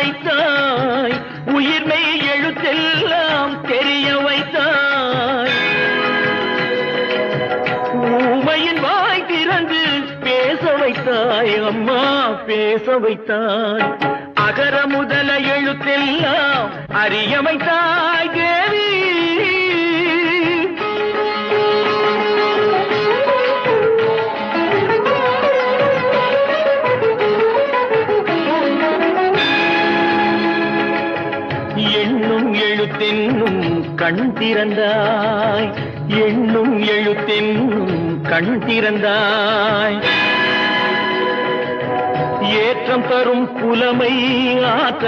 வைத்தாய், உயிர்மை எழுத்தெல்லாம் தெரிய வைத்தாய். ஊமையின் வாய் திறந்து பேச வைத்தாய், அம்மா பேச வைத்தாய். அகர முதல எழுத்தெல்லாம் அறிய வைத்தாய் தேவி. எண்ணும் எழுத்தென்னும் கண் திறந்தாய், எண்ணும் எழுத்தென்னும் கண் திறந்தாய். ஏற்றம் தரும் புலமை ஆற்ற